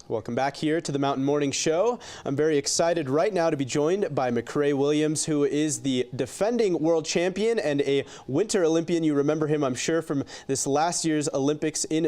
Welcome back here to the Mountain Morning Show. I'm very excited right now to be joined by McRae Williams, who is the defending world champion and a Winter Olympian. You remember him, I'm sure, from this last year's Olympics in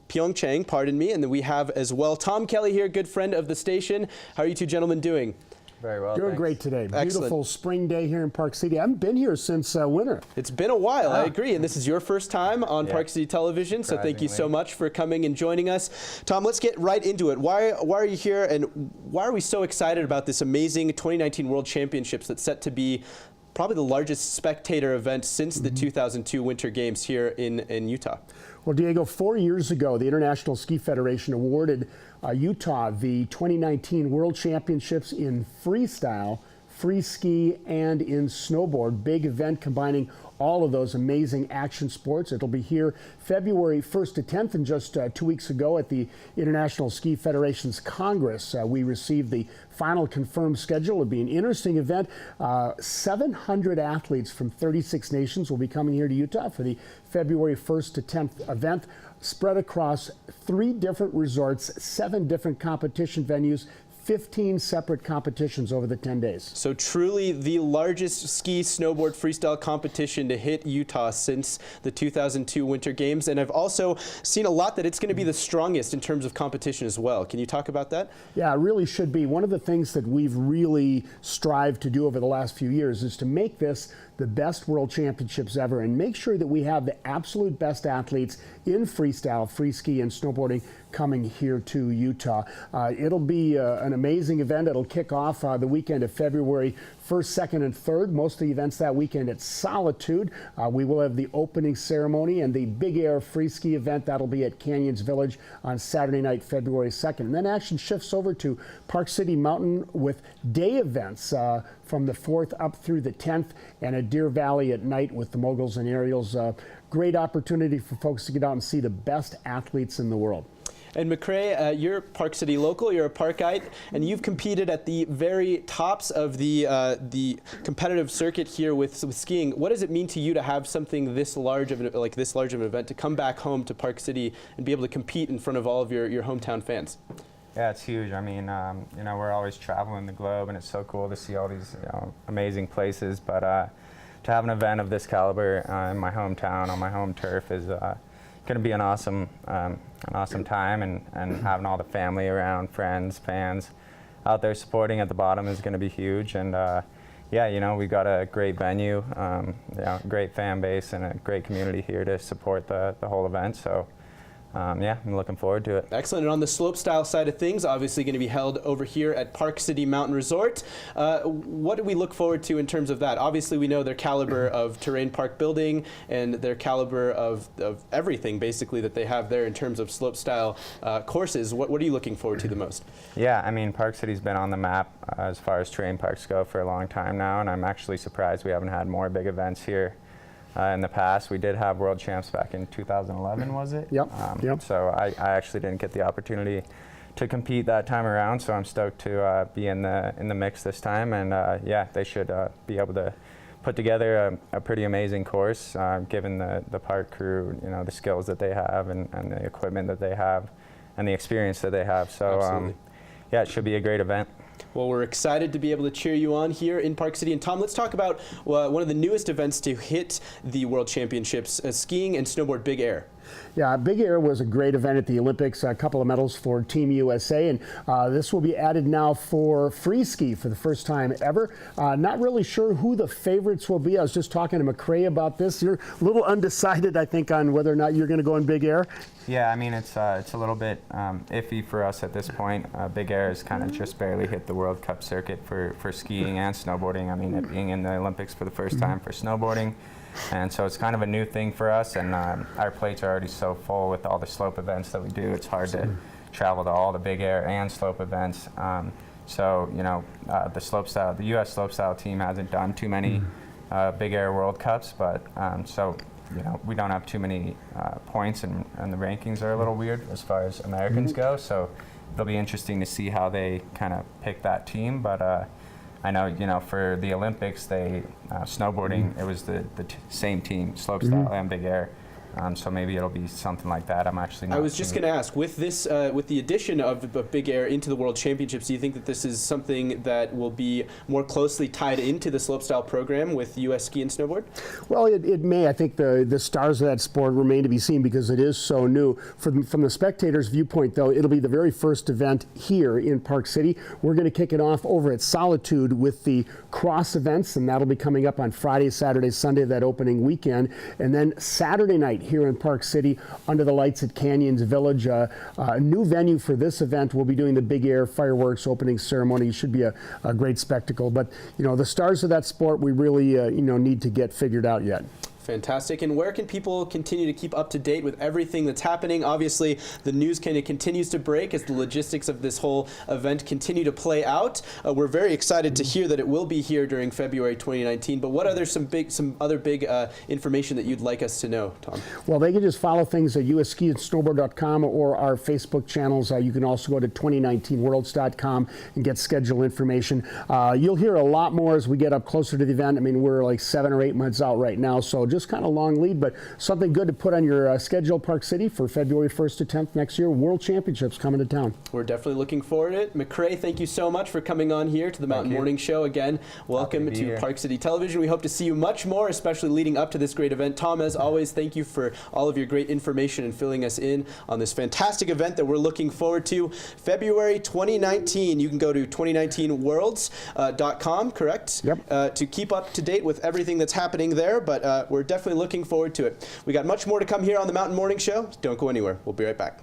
Pyeongchang, pardon me. And then we have as well Tom Kelly here, good friend of the station. How are you two gentlemen doing? Very well, Doing thanks. Great today. Excellent. Beautiful spring day here in Park City. I haven't been here since winter. It's been a while, I agree. And this is your first time on Park City Television, so thank you so much for coming and joining us. Tom, let's get right into it. Why are you here, and why are we so excited about this amazing 2019 World Championships that's set to be probably the largest spectator event since the 2002 Winter Games here in Utah? Well, Diego, 4 years ago, the International Ski Federation awarded Utah the 2019 World Championships in freestyle, free ski, and in snowboard. Big event combining all of those amazing action sports. It'll be here February 1st to 10th, and just 2 weeks ago at the International Ski Federation's Congress, we received the final confirmed schedule. It'll be an interesting event. 700 athletes from 36 nations will be coming here to Utah for the February 1st to 10th event, spread across 3 different resorts, 7 different competition venues, 15 separate competitions over the 10 days. So truly the largest ski, snowboard, freestyle competition to hit Utah since the 2002 Winter Games. And I've also seen a lot that it's going to be the strongest in terms of competition as well. Can you talk about that? Yeah, it really should be. One of the things that we've really strived to do over the last few years is to make this the best World Championships ever and make sure that we have the absolute best athletes in freestyle, free ski, and snowboarding coming here to Utah. It'll be an amazing event. It'll kick off the weekend of February 1st, 2nd, and 3rd. Most of the events that weekend at Solitude. We will have the opening ceremony and the Big Air free ski event. That'll be at Canyons Village on Saturday night, February 2nd. And then action shifts over to Park City Mountain with day events from the 4th up through the 10th, and at Deer Valley at night with the moguls and aerials. Great opportunity for folks to get out and see the best athletes in the world. And McRae, you're Park City local, you're a Parkite, and you've competed at the very tops of the competitive circuit here with skiing. What does it mean to you to have something this large of an event, to come back home to Park City and be able to compete in front of all of your hometown fans? Yeah, it's huge. I mean, you know, we're always traveling the globe, and it's so cool to see all these amazing places. But to have an event of this caliber in my hometown, on my home turf, is going to be an awesome time, and having all the family around, friends, fans out there supporting at the bottom is going to be huge. And yeah, you know, we've got a great venue, great fan base, and a great community here to support the whole event. So yeah, I'm looking forward to it. Excellent. And on the slopestyle side of things, obviously going to be held over here at Park City Mountain Resort. What do we look forward to in terms of that? Obviously, we know their caliber of terrain park building and their caliber of everything, basically, that they have there in terms of slopestyle courses. What are you looking forward to the most? Yeah, I mean, Park City's been on the map as far as terrain parks go for a long time now, and I'm actually surprised we haven't had more big events here. In the past, we did have World Champs back in 2011, was it? Yep. Yep. So I actually didn't get the opportunity to compete that time around, so I'm stoked to be in the mix this time. And yeah, they should be able to put together a pretty amazing course, given the park crew, you know, the skills that they have, and the equipment that they have, and the experience that they have. So yeah, it should be a great event. Well, we're excited to be able to cheer you on here in Park City. And Tom, let's talk about one of the newest events to hit the World Championships, skiing and snowboard Big Air. Yeah, Big Air was a great event at the Olympics, a couple of medals for Team USA, and this will be added now for free ski for the first time ever. Not really sure who the favorites will be. I was just talking to McRae about this. You're a little undecided, I think, on whether or not you're going to go in Big Air. Yeah, I mean, it's a little bit iffy for us at this point. Big Air has kind of just barely hit the World Cup circuit for skiing and snowboarding. I mean, it being in the Olympics for the first time for snowboarding. And so it's kind of a new thing for us, and our plates are already so full with all the slope events that we do. It's hard to travel to all the Big Air and slope events. So, you know, the U.S. slopestyle team hasn't done too many Big Air World Cups, but so, you know, we don't have too many points, and the rankings are a little weird as far as Americans go. So it'll be interesting to see how they kind of pick that team. But I know, you know, for the Olympics, they snowboarding, it was the same team, slopestyle and Big Air. So maybe it'll be something like that. I'm actually not. I was just going to ask, with this, with the addition of Big Air into the World Championships, do you think that this is something that will be more closely tied into the slopestyle program with U.S. ski and snowboard? Well, it may. I think the stars of that sport remain to be seen because it is so new. From the spectators' viewpoint, though, it'll be the very first event here in Park City. We're going to kick it off over at Solitude with the cross events, and that'll be coming up on Friday, Saturday, Sunday, that opening weekend. And then Saturday night here in Park City under the lights at Canyons Village. A new venue for this event. We'll be doing the Big Air fireworks opening ceremony. It should be a great spectacle. But, the stars of that sport, we really, need to get figured out yet. Fantastic. And where can people continue to keep up to date with everything that's happening? Obviously, the news kind of continues to break as the logistics of this whole event continue to play out. We're very excited to hear that it will be here during February 2019. But what other some other big information that you'd like us to know, Tom? Well, they can just follow things at usskiandsnowboard.com or our Facebook channels. You can also go to 2019worlds.com and get schedule information. You'll hear a lot more as we get up closer to the event. I mean, we're like 7 or 8 months out right now, so just kind of long lead, but something good to put on your schedule, Park City, for February 1st to 10th next year. World Championships coming to town. We're definitely looking forward to it. McRae, thank you so much for coming on here to the Mountain Morning Show. Again, welcome to Park City Television. We hope to see you much more, especially leading up to this great event. Tom, as always, thank you for all of your great information and filling us in on this fantastic event that we're looking forward to. February 2019. You can go to 2019worlds.com, correct? Yep. To keep up to date with everything that's happening there, but we're definitely looking forward to it. We got much more to come here on the Mountain Morning Show. Don't go anywhere. We'll be right back.